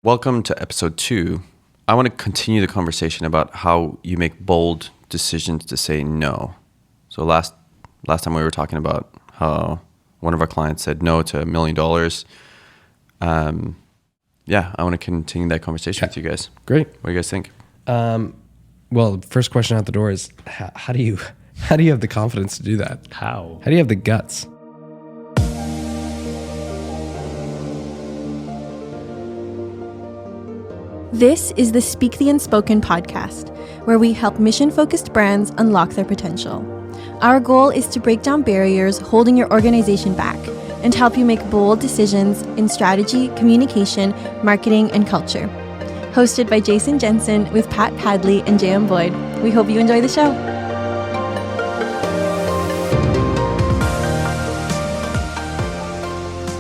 Welcome to episode 2. I want to continue the conversation about how you make bold decisions to say no. So last time we were talking about how one of our clients said no to $1 million. I want to continue that conversation with you guys. Great. What do you guys think? Well, first question out the door is how do you have the confidence to do that? How do you have the guts? This is the Speak the Unspoken podcast, where we help mission-focused brands unlock their potential. Our goal is to break down barriers holding your organization back and help you make bold decisions in strategy, communication, marketing, and culture. Hosted by Jason Jensen with Pat Padley and J.M. Boyd. We hope you enjoy the show.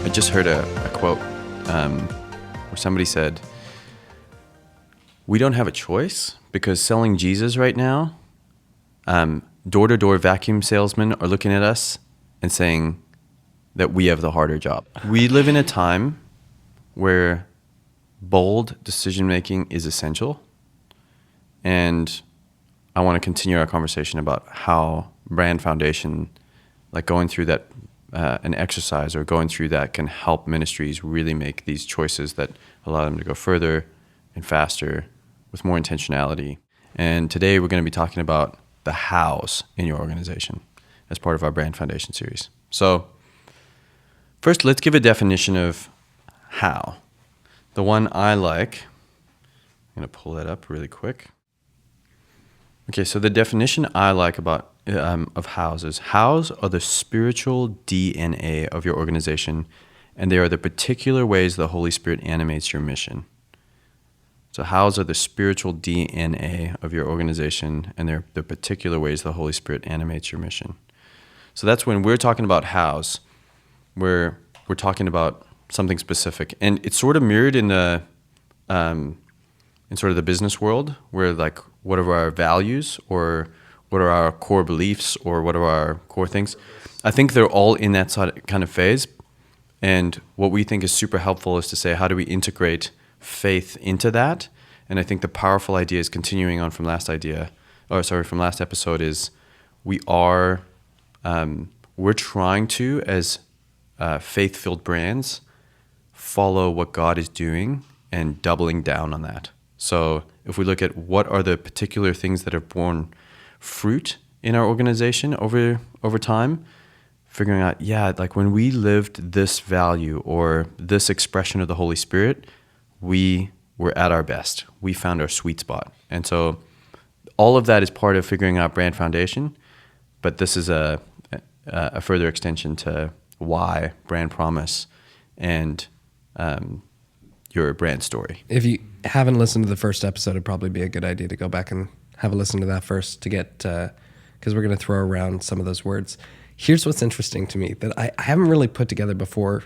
I just heard a quote where somebody said, "We don't have a choice because selling Jesus right now, door-to-door vacuum salesmen are looking at us and saying that we have the harder job." We live in a time where bold decision-making is essential. And I want to continue our conversation about how brand foundation, like going through that, an exercise or going through that can help ministries really make these choices that allow them to go further and faster with more intentionality. And today we're going to be talking about the hows in your organization as part of our brand foundation series. So first, let's give a definition of how. The one I like, I'm going to pull that up really quick. Okay, so the definition I like about of hows is hows are the spiritual DNA of your organization, and they are the particular ways the Holy Spirit animates your mission. So hows are the spiritual DNA of your organization, and they're the particular ways the Holy Spirit animates your mission. So that's when we're talking about hows, we're talking about something specific, and it's sort of mirrored in the in sort of the business world, where like what are our values or what are our core beliefs or what are our core things. I think they're all in that kind of phase, and what we think is super helpful is to say, how do we integrate faith into that? And I think the powerful idea is continuing on from last episode is we're trying to, as faith-filled brands, follow what God is doing and doubling down on that. So if we look at what are the particular things that have borne fruit in our organization over time, figuring out, like when we lived this value or this expression of the Holy Spirit, we were at our best. We found our sweet spot. And so all of that is part of figuring out brand foundation, but this is a further extension to why, brand promise, and your brand story. If you haven't listened to the first episode, it'd probably be a good idea to go back and have a listen to that first to get, because we're going to throw around some of those words. Here's what's interesting to me that I haven't really put together before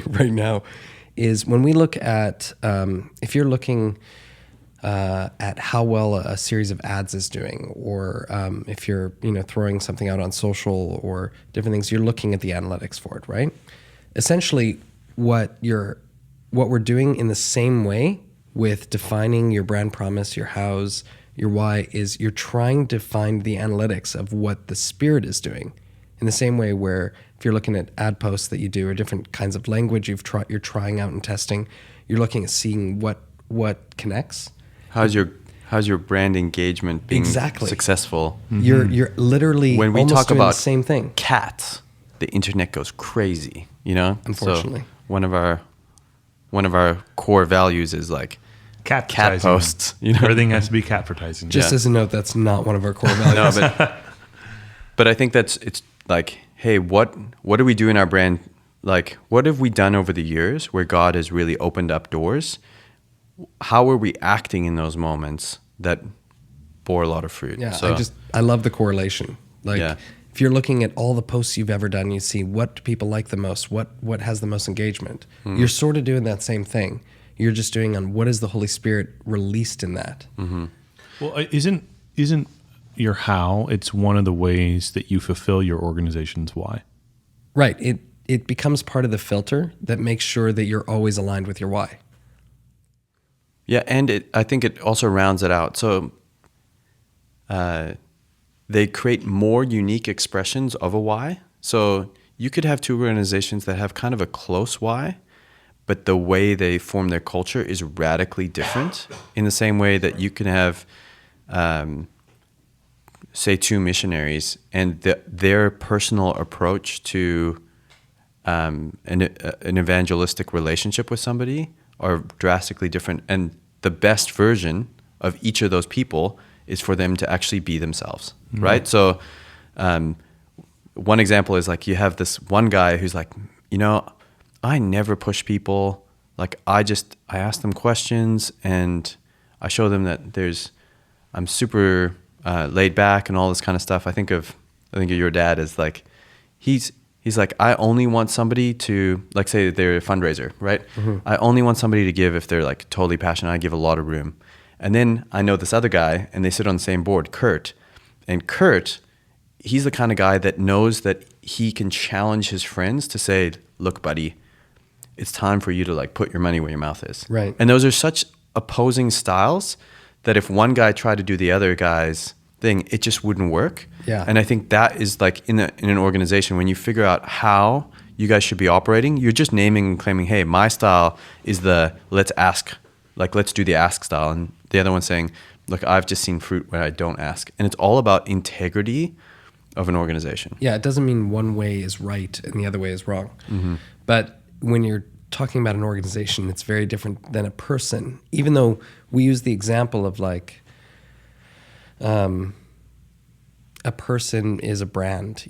right now is when we look at, if you're looking at how well a series of ads is doing, or if you're throwing something out on social or different things, you're looking at the analytics for it, right? Essentially, what we're doing in the same way with defining your brand promise, your hows, your why, is you're trying to find the analytics of what the Spirit is doing. In the same way where if you're looking at ad posts that you do or different kinds of language you're trying out and testing, you're looking at seeing what connects. How's your brand engagement being successful? Mm-hmm. You're literally when we almost talk doing about the same thing. Cats, the internet goes crazy, Unfortunately. So one of our core values is like cat posts. Everything has to be catvertising. Just as a note, that's not one of our core values. No, but I think it's like, hey, what do we do in our brand? Like, what have we done over the years where God has really opened up doors? How are we acting in those moments that bore a lot of fruit? Yeah, so, I love the correlation. If you're looking at all the posts you've ever done, you see what do people like the most, what has the most engagement. Mm-hmm. You're sort of doing that same thing. You're just doing on what is the Holy Spirit released in that. Mm-hmm. Well, isn't your how? It's one of the ways that you fulfill your organization's why. Right. It becomes part of the filter that makes sure that you're always aligned with your why. Yeah, and I think it also rounds it out. So they create more unique expressions of a why. So you could have two organizations that have kind of a close why, but the way they form their culture is radically different. In the same way that you can have, say, two missionaries, and their personal approach to an evangelistic relationship with somebody are drastically different. And the best version of each of those people is for them to actually be themselves, right? So one example is like you have this one guy who's like, I never push people. Like I ask them questions and I show them that I'm super laid back and all this kind of stuff. I think of your dad as like, he's like, I only want somebody to, like, say they're a fundraiser, right? Mm-hmm. I only want somebody to give if they're like totally passionate. I give a lot of room. And then I know this other guy and they sit on the same board, Kurt. And Kurt, he's the kind of guy that knows that he can challenge his friends to say, look, buddy, it's time for you to like put your money where your mouth is. Right. And those are such opposing styles that if one guy tried to do the other guy's thing, it just wouldn't work. Yeah. And I think that is like in an organization, when you figure out how you guys should be operating, you're just naming and claiming, hey, my style is let's do the ask style. And the other one's saying, look, I've just seen fruit where I don't ask. And it's all about integrity of an organization. Yeah, it doesn't mean one way is right and the other way is wrong. Mm-hmm. But when you're talking about an organization, it's very different than a person. Even though we use the example of like a person is a brand,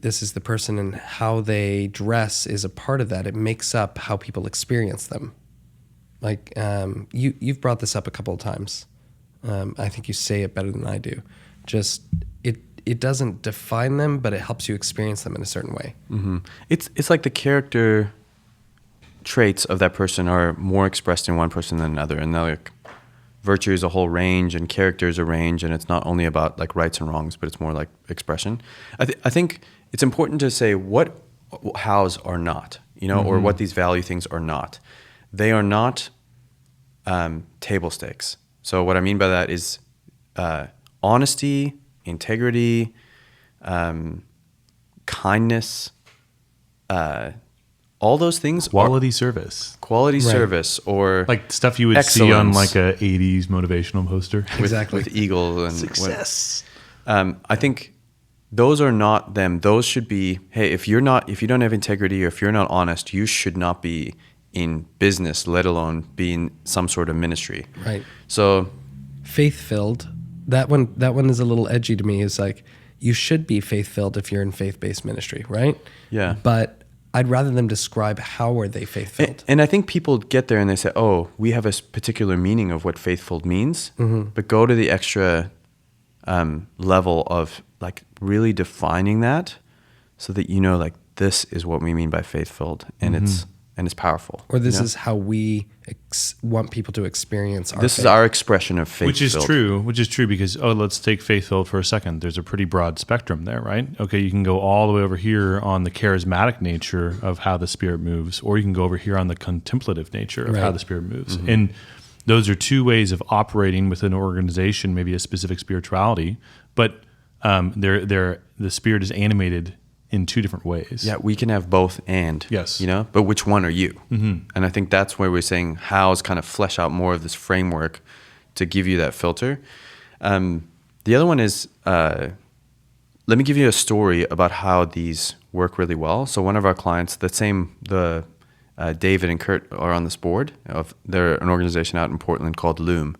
this is the person, and how they dress is a part of that. It makes up how people experience them. Like you've brought this up a couple of times. I think you say it better than I do. Just it doesn't define them, but it helps you experience them in a certain way. Mm-hmm. It's like the character traits of that person are more expressed in one person than another, and they're like, virtue is a whole range and character is a range, and it's not only about like rights and wrongs, but it's more like expression. I think it's important to say what hows are not, mm-hmm. or what these value things are not. They are not table stakes. So what I mean by that is honesty, integrity, kindness, all those things. Quality service, right. Or like stuff you would excellence. See on like a 80s motivational poster. Exactly. With eagles and success. I think those are not them. Those should be, hey, if you don't have integrity, or if you're not honest, you should not be in business, let alone be in some sort of ministry. Right. So faith-filled, that one is a little edgy to me. Is like, you should be faith-filled if you're in faith-based ministry, right? Yeah. But I'd rather them describe how are they faith-filled. And I think people get there and they say, oh, we have a particular meaning of what faith-filled means, mm-hmm. but go to the extra level of like really defining that, so that like this is what we mean by faith-filled, and mm-hmm. it's powerful. Or this is how we want people to experience our This faith. is our expression of faith-filled. Which is true because, let's take faith-filled for a second. There's a pretty broad spectrum there, right? Okay, you can go all the way over here on the charismatic nature of how the Spirit moves, or you can go over here on the contemplative nature of right. how the Spirit moves. Mm-hmm. And those are two ways of operating within an organization, maybe a specific spirituality, but the Spirit is animated in two different ways. Yeah, we can have both and. Yes. But which one are you? Mm-hmm. And I think that's where we're saying hows kind of flesh out more of this framework to give you that filter. The other one is, let me give you a story about how these work really well. So one of our clients, David and Kurt are on this board. They're an organization out in Portland called Loom.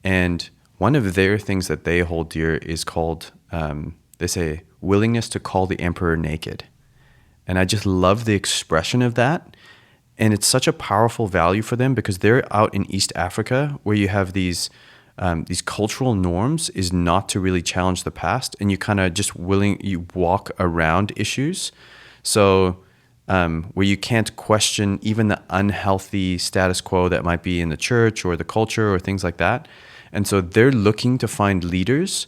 And one of their things that they hold dear is called, they say, willingness to call the emperor naked. And I just love the expression of that. And it's such a powerful value for them, because they're out in East Africa where you have these cultural norms is not to really challenge the past, and you kind of you walk around issues. So where you can't question even the unhealthy status quo that might be in the church or the culture or things like that. And so they're looking to find leaders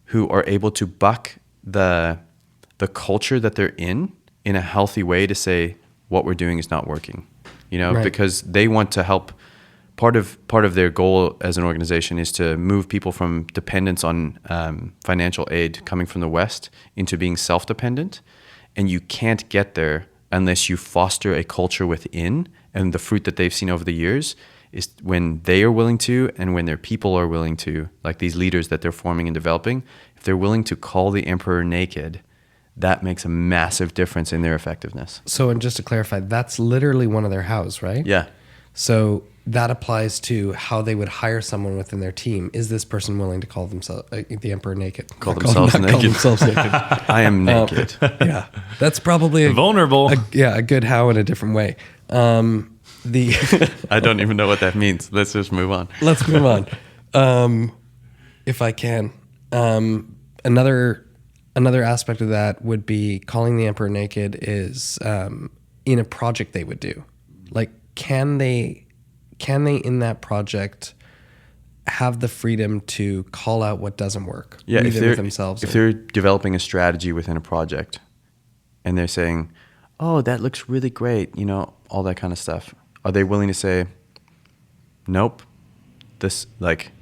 who are able to buck the culture that they're in a healthy way, to say what we're doing is not working, right. because they want to help part of their goal as an organization is to move people from dependence on financial aid coming from the West into being self-dependent. And you can't get there unless you foster a culture within, and the fruit that they've seen over the years is when they are willing to, and when their people are willing to, like these leaders that they're forming and developing, if they're willing to call the emperor naked, that makes a massive difference in their effectiveness. So, and just to clarify, that's literally one of their hows, right? Yeah. So that applies to how they would hire someone within their team. Is this person willing to call themselves the emperor naked? Call themselves naked. Naked. I am naked. Yeah, that's probably Vulnerable. a good how in a different way. I don't even know what that means. Let's just move on. Let's move on. If I can, another aspect of that would be calling the emperor naked is in a project they would do. Like, can they in that project have the freedom to call out what doesn't work? Yeah, if with themselves. If they're developing a strategy within a project, and they're saying, "Oh, that looks really great," all that kind of stuff. Are they willing to say, "Nope, this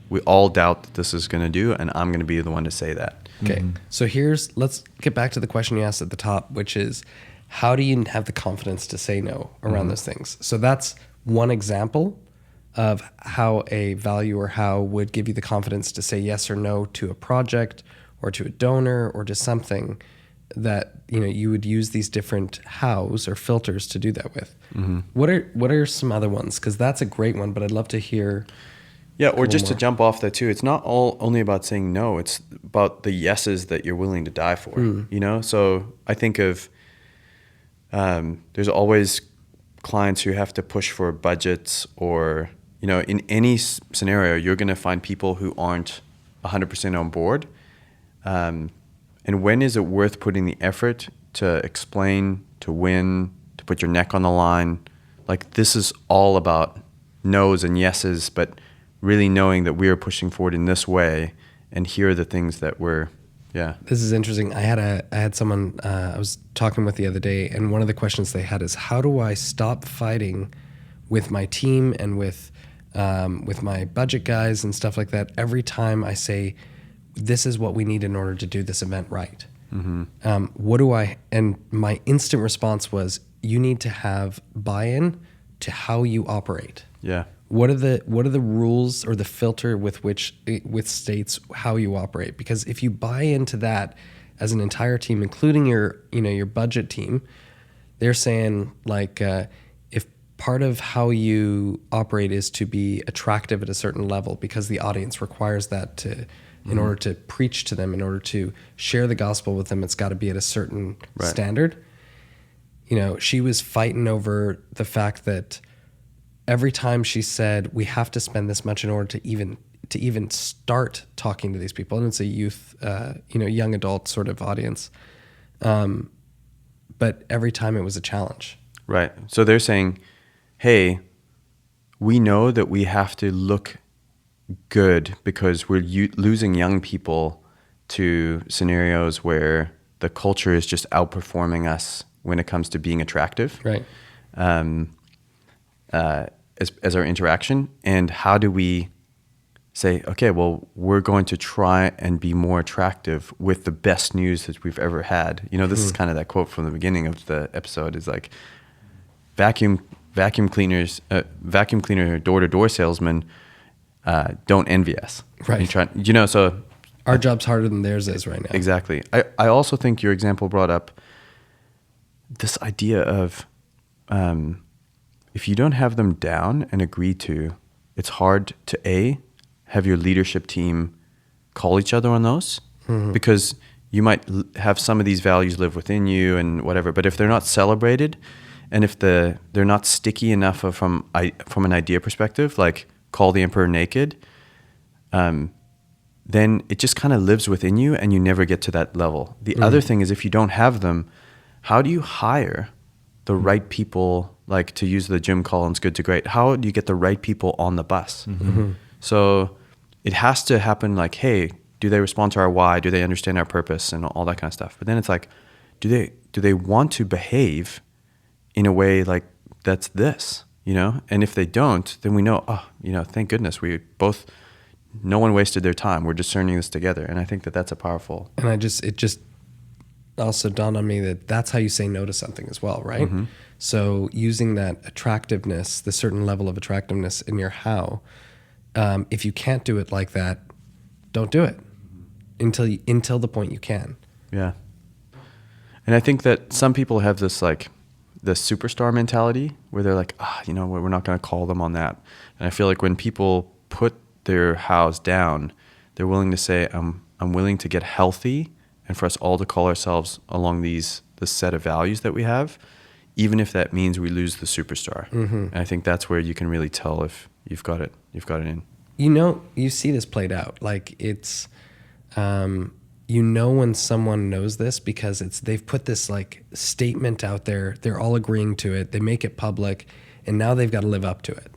we all doubt that this is going to do, and I'm going to be the one to say that." Okay, so let's get back to the question you asked at the top, which is, how do you have the confidence to say no around those things? So that's one example of how a value or how would give you the confidence to say yes or no to a project or to a donor or to something that you would use these different hows or filters to do that with. What are some other ones? Because that's a great one, but I'd love to hear. Yeah, or just to jump off that too, it's not only about saying no, it's about the yeses that you're willing to die for, So I think of, there's always clients who have to push for budgets or, in any scenario, you're going to find people who aren't 100% on board. And when is it worth putting the effort to explain, to win, to put your neck on the line? Like, this is all about no's and yeses, but really knowing that we are pushing forward in this way, and here are the things that we're, yeah. This is interesting. I had someone I was talking with the other day, and one of the questions they had is, how do I stop fighting with my team and with my budget guys and stuff like that every time I say, this is what we need in order to do this event right? And my instant response was, you need to have buy-in to how you operate. Yeah. What are the rules or the filter with states how you operate? Because if you buy into that as an entire team, including your budget team, they're saying if part of how you operate is to be attractive at a certain level because the audience requires that in order to preach to them, in order to share the gospel with them, it's got to be at a certain standard. She was fighting over the fact that every time she said, we have to spend this much in order to even start talking to these people, and it's a youth, young adult sort of audience. But every time it was a challenge. Right. So they're saying, hey, we know that we have to look good because we're losing young people to scenarios where the culture is just outperforming us when it comes to being attractive. Right. As our interaction, and how do we say, okay, well, we're going to try and be more attractive with the best news that we've ever had. This is kind of that quote from the beginning of the episode is like, vacuum cleaner door-to-door salesmen don't envy us. Right. So our job's harder than theirs is right now. Exactly. I also think your example brought up this idea of, if you don't have them down and agree to, it's hard to have your leadership team call each other on those, because you might have some of these values live within you and whatever. But if they're not celebrated, and if they're not sticky enough from an idea perspective, like call the emperor naked, then it just kind of lives within you and you never get to that level. The other thing is, if you don't have them, how do you hire the right people? Like, to use the Jim Collins good to great, how do you get the right people on the bus? So it has to happen like, hey, do they respond to our why? Do they understand our purpose and all that kind of stuff? But then it's like, do they want to behave in a way like that's this? you know? And if they don't, then we know, oh, you know, thank goodness no one wasted their time. We're discerning this together. And I think that that's a powerful. And it just also dawned on me that that's how you say no to something as well, right? Mm-hmm. So using that attractiveness, the certain level of attractiveness in your how, if you can't do it like that, don't do it until the point you can. Yeah. And I think that some people have this like the superstar mentality where they're like, you know, we're not going to call them on that. And I feel like when people put their hows down, they're willing to say, I'm willing to get healthy and for us all to call ourselves along this set of values that we have, even if that means we lose the superstar. Mm-hmm. And I think that's where you can really tell if you've got it in. You know, you see this played out. Like it's, you know, when someone knows this because they've put this like statement out there, they're all agreeing to it, they make it public, and now they've got to live up to it,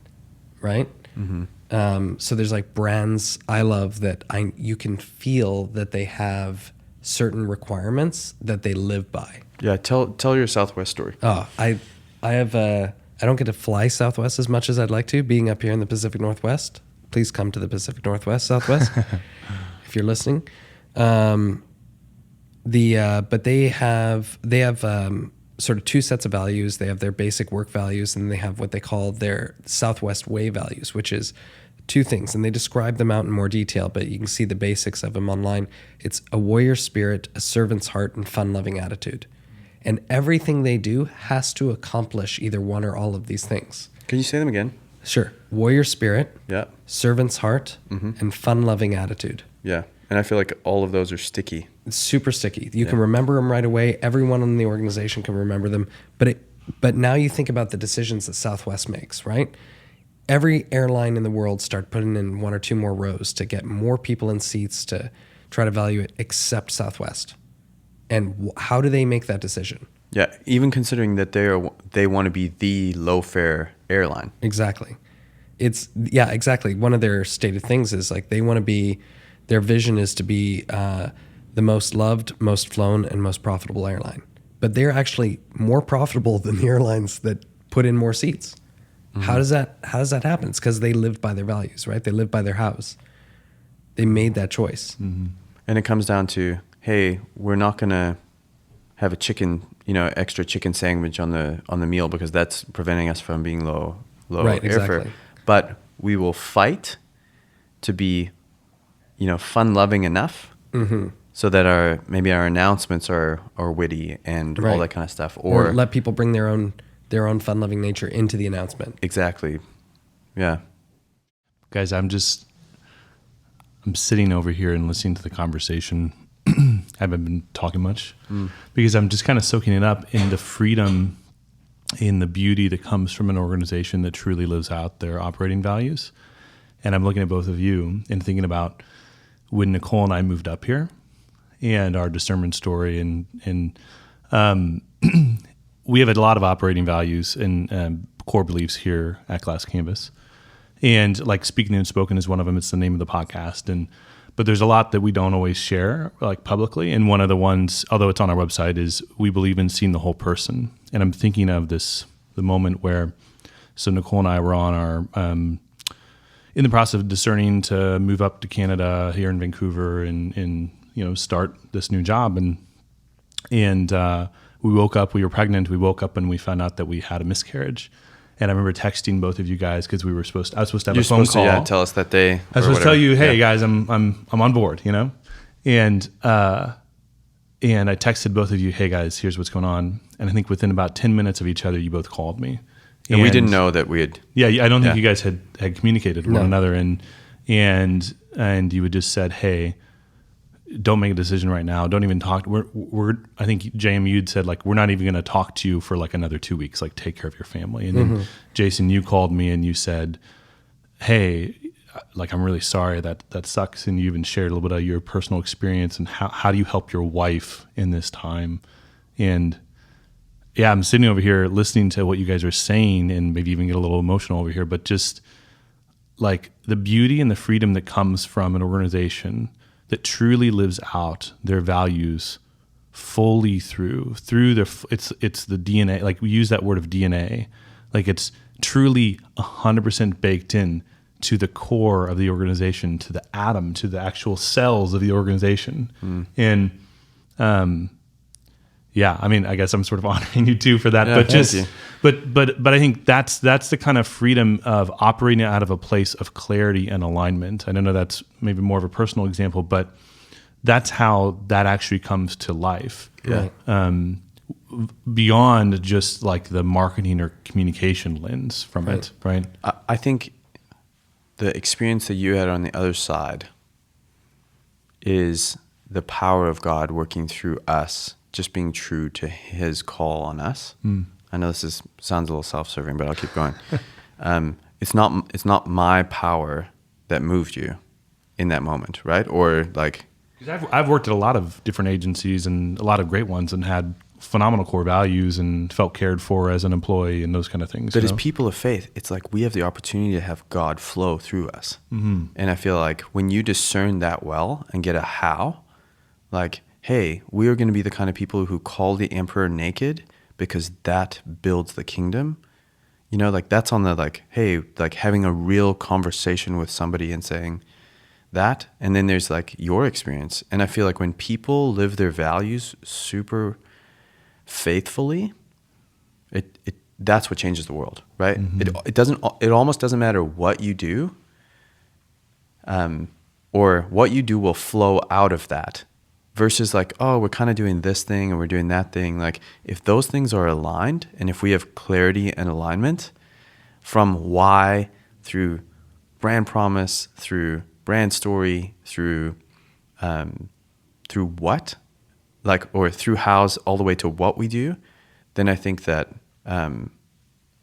right? Mm-hmm. So there's like brands I love that you can feel that they have certain requirements that they live by. Yeah, tell your Southwest story. Oh, I don't get to fly Southwest as much as I'd like to, being up here in the Pacific Northwest. Please come to the Pacific Northwest, Southwest, if you're listening. But they have sort of two sets of values. They have their basic work values, and they have what they call their Southwest Way values, which is two things. And they describe them out in more detail, but you can see the basics of them online. It's a warrior spirit, a servant's heart, and fun-loving attitude. And everything they do has to accomplish either one or all of these things. Can you say them again? Sure. Warrior spirit, yeah, servant's heart, and fun-loving attitude. Yeah. And I feel like all of those are sticky. It's super sticky. You can remember them right away. Everyone in the organization can remember them. But now you think about the decisions that Southwest makes, right? Every airline in the world start putting in one or two more rows to get more people in seats to try to value it, except Southwest. And how do they make that decision? Yeah, even considering that they want to be the low-fare airline. Exactly. Exactly. One of their stated things is like they want to be, their vision is to be the most loved, most flown, and most profitable airline. But they're actually more profitable than the airlines that put in more seats. Mm-hmm. How does that happen? It's because they lived by their values, right? They lived by their hows. They made that choice. Mm-hmm. And it comes down to, hey, we're not going to have a extra chicken sandwich on the meal because that's preventing us from being low right, airfare. Exactly. But we will fight to be, fun-loving enough so that our announcements are witty and all that kind of stuff, or let people bring their own fun-loving nature into the announcement. Exactly. Yeah. Guys, I'm sitting over here and listening to the conversation. I haven't been talking much because I'm just kind of soaking it up in the freedom, in the beauty that comes from an organization that truly lives out their operating values. And I'm looking at both of you and thinking about when Nicole and I moved up here and our discernment story. And we have a lot of operating values and core beliefs here at Glass Canvas. And like Speaking the Unspoken is one of them. It's the name of the podcast. But there's a lot that we don't always share like publicly. And one of the ones, although it's on our website, is we believe in seeing the whole person. And I'm thinking of the moment where, so Nicole and I were on our, in the process of discerning to move up to Canada here in Vancouver and start this new job. And we woke up, we were pregnant. We woke up and we found out that we had a miscarriage. And I remember texting both of you guys because I was supposed to have a phone call. Tell us that day. I was supposed to tell you, hey guys, I'm on board, And I texted both of you, hey guys, here's what's going on. And I think within about 10 minutes of each other, you both called me. And we didn't know that we had. Yeah, I don't think you guys had communicated with one another, and you had just said, hey, don't make a decision right now. Don't even talk. I think JM, you'd said like, we're not even going to talk to you for like another 2 weeks, like take care of your family. And then Jason, you called me and you said, hey, like, I'm really sorry that sucks. And you even shared a little bit of your personal experience and how do you help your wife in this time? And yeah, I'm sitting over here listening to what you guys are saying and maybe even get a little emotional over here, but just like the beauty and the freedom that comes from an organization that truly lives out their values fully through their, it's the DNA, like we use that word of DNA, like it's truly 100% baked in to the core of the organization, to the atom, to the actual cells of the organization. And I mean, I guess I'm sort of honoring you too for that, but I think that's the kind of freedom of operating out of a place of clarity and alignment. I don't know, that's maybe more of a personal example, but that's how that actually comes to life. Yeah. Beyond just like the marketing or communication lens from it, right? I think the experience that you had on the other side is the power of God working through us, just being true to his call on us. I know this sounds a little self-serving, but I'll keep going. It's not my power that moved you in that moment, right? Or like, because I've worked at a lot of different agencies and a lot of great ones and had phenomenal core values and felt cared for as an employee and those kind of things. But as people of faith, it's like we have the opportunity to have God flow through us. And I feel like when you discern that well and get a how, like, hey, we are going to be the kind of people who call the emperor naked because that builds the kingdom. You know, like that's on the like, hey, like having a real conversation with somebody and saying that. And then there's like your experience. And I feel like when people live their values super faithfully, that's what changes the world, right? It almost doesn't matter what you do, or what you do will flow out of that. Versus like, oh, we're kind of doing this thing and we're doing that thing. Like if those things are aligned and if we have clarity and alignment from why, through brand promise, through brand story, through what, like, or through hows all the way to what we do, then I think that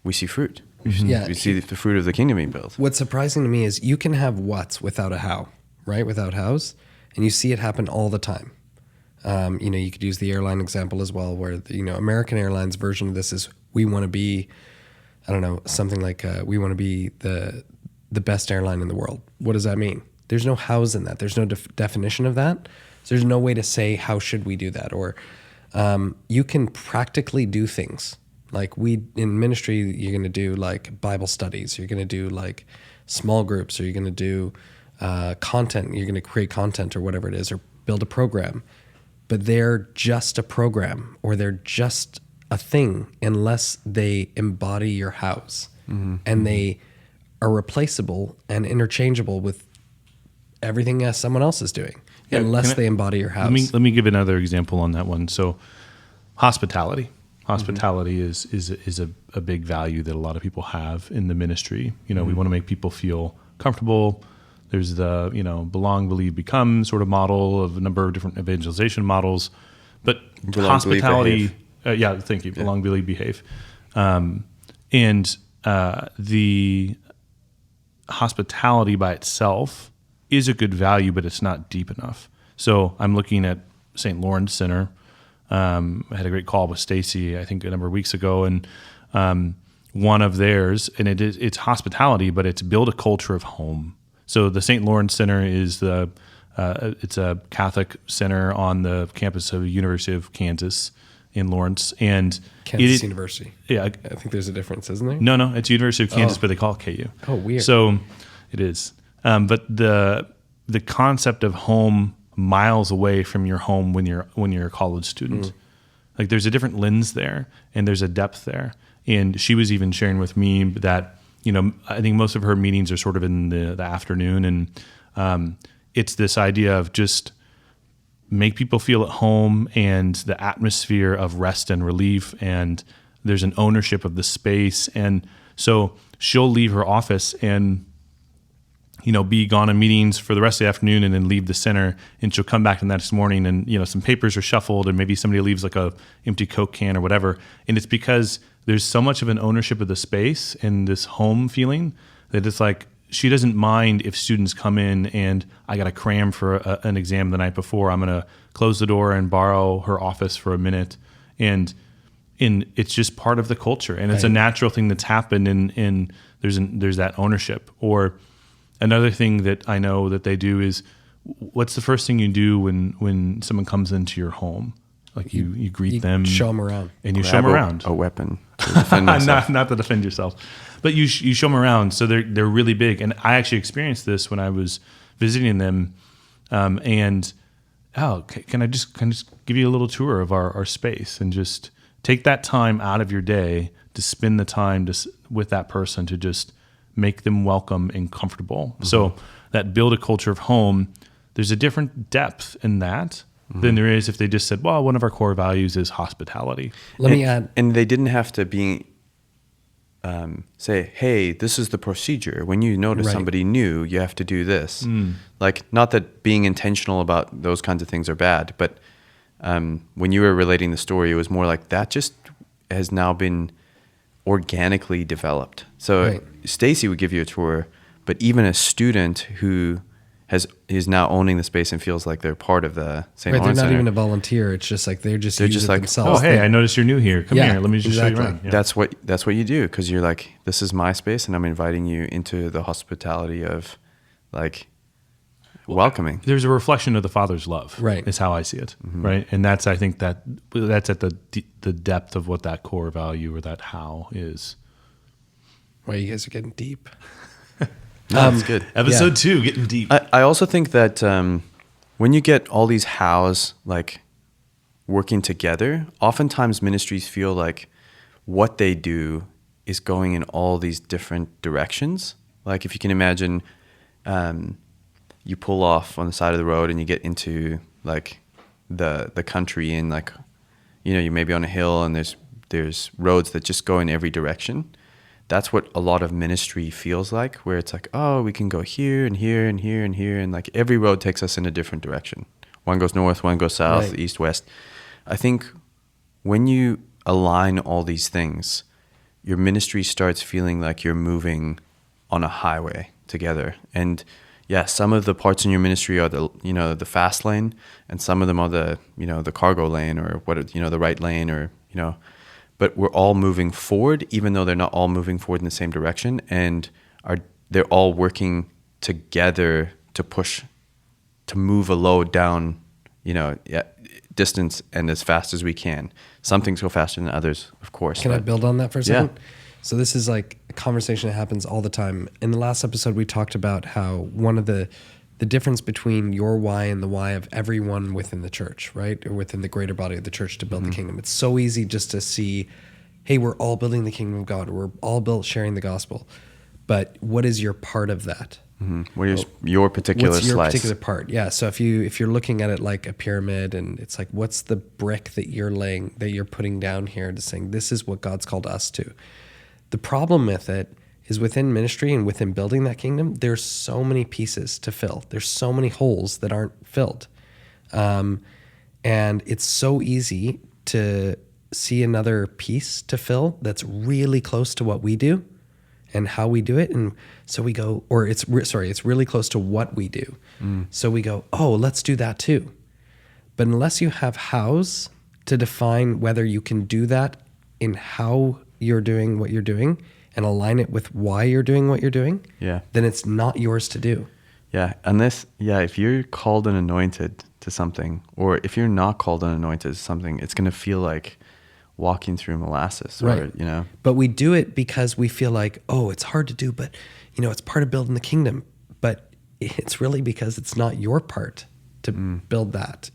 we see fruit. We see the fruit of the kingdom being built. What's surprising to me is you can have what's without a how, right? Without hows. And you see it happen all the time. You could use the airline example as well, where, American Airlines version of this is we want to be, something like we want to be the best airline in the world. What does that mean? There's no hows in that. There's no definition of that. So there's no way to say, how should we do that? Or you can practically do things. Like in ministry, you're going to do like Bible studies. You're going to do like small groups, or you're going to do content. You're going to create content or whatever it is, or build a program. But they're just a program, or they're just a thing unless they embody your house. And they are replaceable and interchangeable with everything else someone else is doing, unless they embody your house. Let me give another example on that one. So hospitality. Hospitality is a big value that a lot of people have in the ministry. We want to make people feel comfortable. There's the, belong, believe, become sort of model of a number of different evangelization models. But belong, hospitality, believe, thank you. Yeah. Belong, believe, behave. And the hospitality by itself is a good value, but it's not deep enough. So I'm looking at St. Lawrence Center. I had a great call with Stacy, I think a number of weeks ago, and one of theirs, and it's hospitality, but it's build a culture of home. So the St. Lawrence Center is it's a Catholic center on the campus of the University of Kansas in Lawrence, and Kansas University. Yeah, I think there's a difference, isn't there? No, it's University of Kansas, but they call it KU. Oh, weird. So it is, but the concept of home miles away from your home when you're a college student, like there's a different lens there, and there's a depth there. And she was even sharing with me that, I think most of her meetings are sort of in the afternoon, and it's this idea of just make people feel at home, and the atmosphere of rest and relief, and there's an ownership of the space. And so she'll leave her office and be gone in meetings for the rest of the afternoon, and then leave the center, and she'll come back the next morning, and some papers are shuffled, and maybe somebody leaves like a empty Coke can or whatever, and it's because there's so much of an ownership of the space and this home feeling that it's like she doesn't mind if students come in and I got to cram for an exam the night before. I'm going to close the door and borrow her office for a minute, and it's just part of the culture, and it's a natural thing that's happened, and there's that ownership. Or another thing that I know that they do is, what's the first thing you do when someone comes into your home? Like you greet them, show them around, and you show them around a weapon. to defend myself. not to defend yourself, but you show them around. So they're really big. And I actually experienced this when I was visiting them. Can I just give you a little tour of our space and just take that time out of your day to spend the time with that person to just make them welcome and comfortable. Mm-hmm. So that build a culture of home, there's a different depth in that than there is if they just said, well, one of our core values is hospitality. Let me add. And they didn't have to be say, hey, this is the procedure. When you notice somebody new, you have to do this. Like, not that being intentional about those kinds of things are bad, but when you were relating the story, it was more like that just has now been organically developed. So Stacy would give you a tour, but even a student who is now owning the space and feels like they're part of the St. Lawrence They're not Center. even a volunteer. It's just like they're just like Oh, themselves. hey, I noticed you're new here. Come here. Let me just show you around. Yeah. That's what you do, because you're like, this is my space, and I'm inviting you into the hospitality of, like, welcoming. There's a reflection of the Father's love. Right. Is how I see it. Mm-hmm. Right. And that's, I think that's at the depth of what that core value or that how is. Well, you guys are getting deep. No, that's good. Episode 2, getting deep. I also think that when you get all these hows like working together, oftentimes ministries feel like what they do is going in all these different directions. Like, if you can imagine, you pull off on the side of the road and you get into like the country, and like, you may be on a hill and there's roads that just go in every direction. That's what a lot of ministry feels like, where it's like, oh, we can go here and here and here and here, and like every road takes us in a different direction. One goes north, one goes south, east, west. I think when you align all these things, your ministry starts feeling like you're moving on a highway together. And yeah, some of the parts in your ministry are the fast lane, and some of them are the cargo lane, or the right lane, or but we're all moving forward, even though they're not all moving forward in the same direction, and they're all working together to move a load down, distance and as fast as we can. Some things go faster than others, of course. Can I build on that for a second? Yeah. So this is like a conversation that happens all the time. In the last episode, we talked about how one of the difference between your why and the why of everyone within the church, right? Or within the greater body of the church to build the kingdom. It's so easy just to see, hey, we're all building the kingdom of God. We're all built sharing the gospel. But what is your part of that? What is your particular what's your slice? particular part? Yeah. So if you're looking at it like a pyramid, and it's like, what's the brick that you're putting down here to saying, this is what God's called us to. The problem with it is within ministry and within building that kingdom, there's so many pieces to fill. There's so many holes that aren't filled. And it's so easy to see another piece to fill that's really close to what we do and how we do it. And so we go, or it's really close to what we do. So we go, oh, let's do that too. But unless you have hows to define whether you can do that in how you're doing what you're doing, and align it with why you're doing what you're doing, then it's not yours to do. Yeah, unless, if you're called and anointed to something, or if you're not called and anointed to something, it's going to feel like walking through molasses, right? But we do it because we feel like, oh, it's hard to do, but it's part of building the kingdom. But it's really because it's not your part to build that.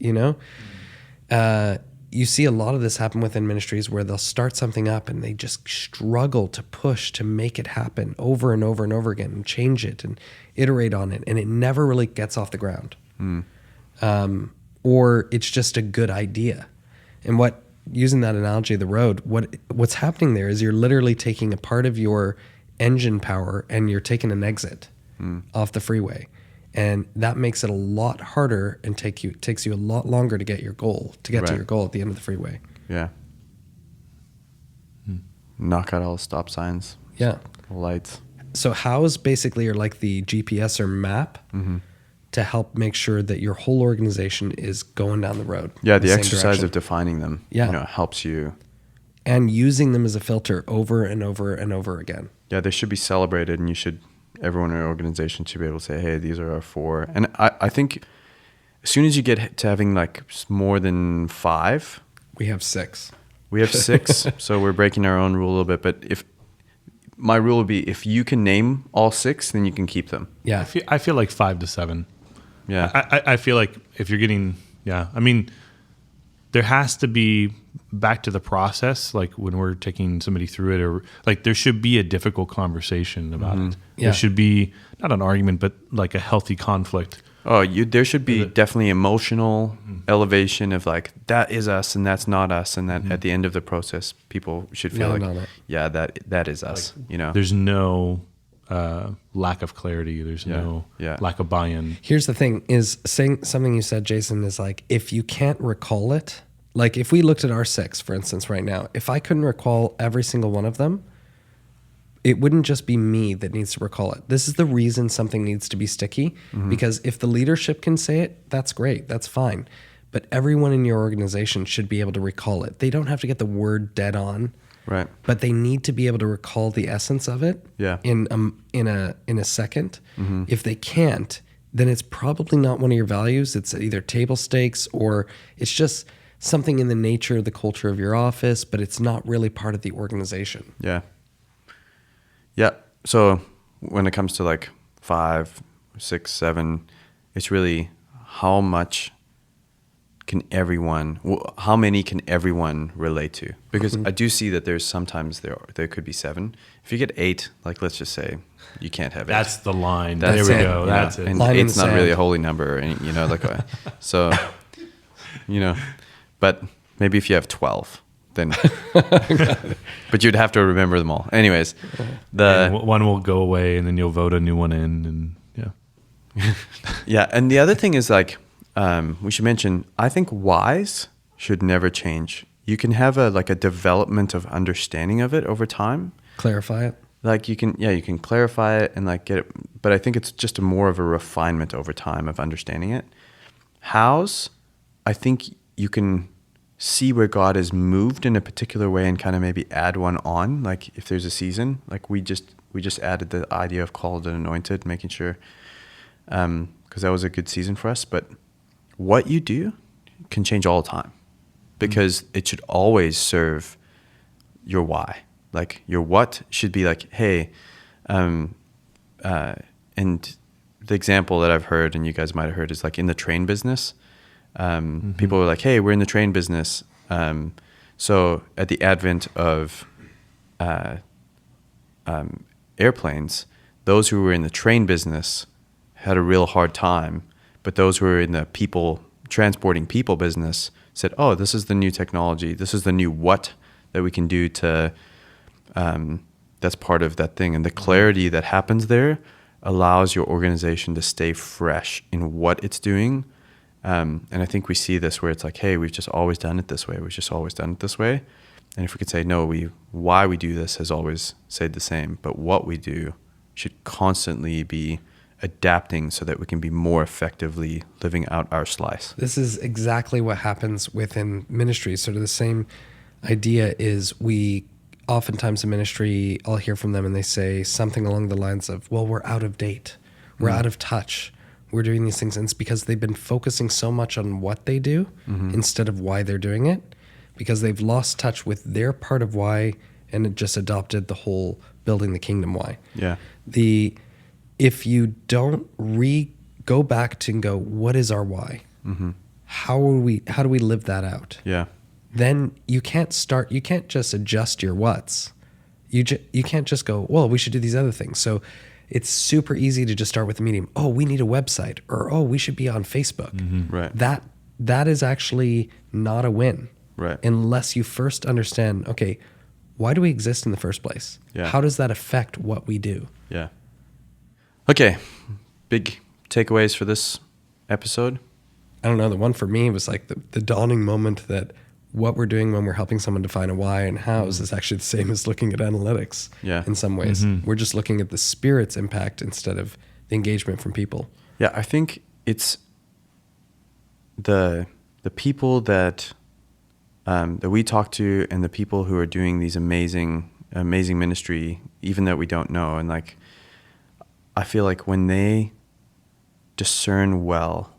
You see a lot of this happen within ministries where they'll start something up and they just struggle to push to make it happen over and over and over again, and change it and iterate on it, and it never really gets off the ground. Or it's just a good idea. And using that analogy of the road, what's happening there is you're literally taking a part of your engine power and you're taking an exit off the freeway. And that makes it a lot harder and takes you a lot longer to get to your goal at the end of the freeway. Yeah. Knock out all the stop signs. Yeah. Lights. So hows basically are like the GPS or map to help make sure that your whole organization is going down the road. Yeah, the exercise of defining them helps you. And using them as a filter over and over and over again. Yeah, they should be celebrated, and everyone in your organization should be able to say, hey, these are our 4. And I think as soon as you get to having like more than 5. We have 6. We have 6, so we're breaking our own rule a little bit. But if my rule would be, if you can name all 6, then you can keep them. Yeah. I feel like 5 to 7. Yeah. I feel like if you're getting, I mean, there has to be, back to the process, like when we're taking somebody through it, or like there should be a difficult conversation about it. Yeah. There should be not an argument, but like a healthy conflict. Oh, there should be definitely emotional elevation of like, that is us and that's not us. And that at the end of the process, people should feel that is us, There's no lack of clarity. There's no lack of buy-in. Here's the thing, is saying something you said, Jason, is like, if you can't recall it, like if we looked at our 6, for instance, right now, if I couldn't recall every single one of them, it wouldn't just be me that needs to recall it. This is the reason something needs to be sticky, because if the leadership can say it, that's great, that's fine. But everyone in your organization should be able to recall it. They don't have to get the word dead on, right? But they need to be able to recall the essence of it in a second. If they can't, then it's probably not one of your values. It's either table stakes, or it's just something in the nature of the culture of your office, but it's not really part of the organization. Yeah. Yeah. So when it comes to like 5, 6, 7, it's really how many can everyone relate to? Because I do see that there's sometimes there could be 7. If you get 8, like let's just say you can't have 8. That's the line. There we go. That's it. And Line in 8's the not really sand. a holy number, and so but maybe if you have 12, then but you'd have to remember them all. Anyways, And one will go away, and then you'll vote a new one in, and yeah. And the other thing is like, we should mention, I think whys should never change. You can have a development of understanding of it over time. Clarify it. Like you can clarify it and like get it, but I think it's just more of a refinement over time of understanding it. Hows, I think you can see where God has moved in a particular way and kind of maybe add one on. Like if there's a season, like we just added the idea of called and anointed, making sure, because that was a good season for us. But what you do can change all the time, because it should always serve your why. Like your what should be like, hey, and the example that I've heard, and you guys might have heard, is like in the train business. People are like, hey, we're in the train business. So at the advent of airplanes, those who were in the train business had a real hard time, but those who were in the transporting people business said, oh, this is the new technology. This is the new what that we can do to, that's part of that thing. And the clarity that happens there allows your organization to stay fresh in what it's doing. And I think we see this where it's like, hey, we've just always done it this way. We've just always done it this way. And if we could say, no, why we do this has always stayed the same, but what we do should constantly be adapting so that we can be more effectively living out our slice. This is exactly what happens within ministry. Sort of the same idea is we oftentimes in ministry, I'll hear from them and they say something along the lines of, well, we're out of date. We're out of touch. We're doing these things. And it's because they've been focusing so much on what they do instead of why they're doing it, because they've lost touch with their part of why and it just adopted the whole building the kingdom why. Yeah. If you don't go back to and go, what is our why? How do we live that out? Yeah. Then you can't just adjust your what's. You can't just go, well, we should do these other things. So it's super easy to just start with the medium. Oh, we need a website, or oh, we should be on Facebook. Right. That is actually not a win. Right. Unless you first understand, okay, why do we exist in the first place? Yeah. How does that affect what we do? Yeah. Okay. Big takeaways for this episode. I don't know. The one for me was like the dawning moment that what we're doing when we're helping someone define a why and hows is actually the same as looking at analytics. Yeah. In some ways, we're just looking at the Spirit's impact instead of the engagement from people. Yeah, I think it's the people that we talk to and the people who are doing these amazing ministry, even that we don't know, and like I feel like when they discern well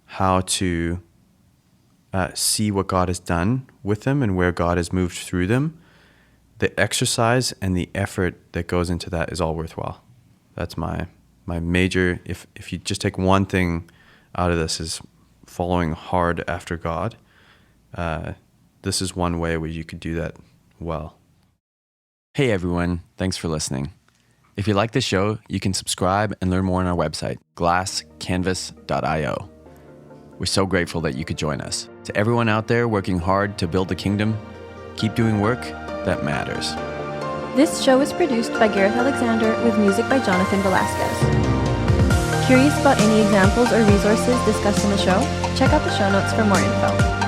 how to see what God has done with them and where God has moved through them, the exercise and the effort that goes into that is all worthwhile. That's my major, if you just take one thing out of this, is following hard after God. This is one way where you could do that well. Hey everyone, thanks for listening. If you like this show, you can subscribe and learn more on our website, glasscanvas.io. We're so grateful that you could join us. To everyone out there working hard to build the kingdom, keep doing work that matters. This show is produced by Gareth Alexander with music by Jonathan Velasquez. Curious about any examples or resources discussed in the show? Check out the show notes for more info.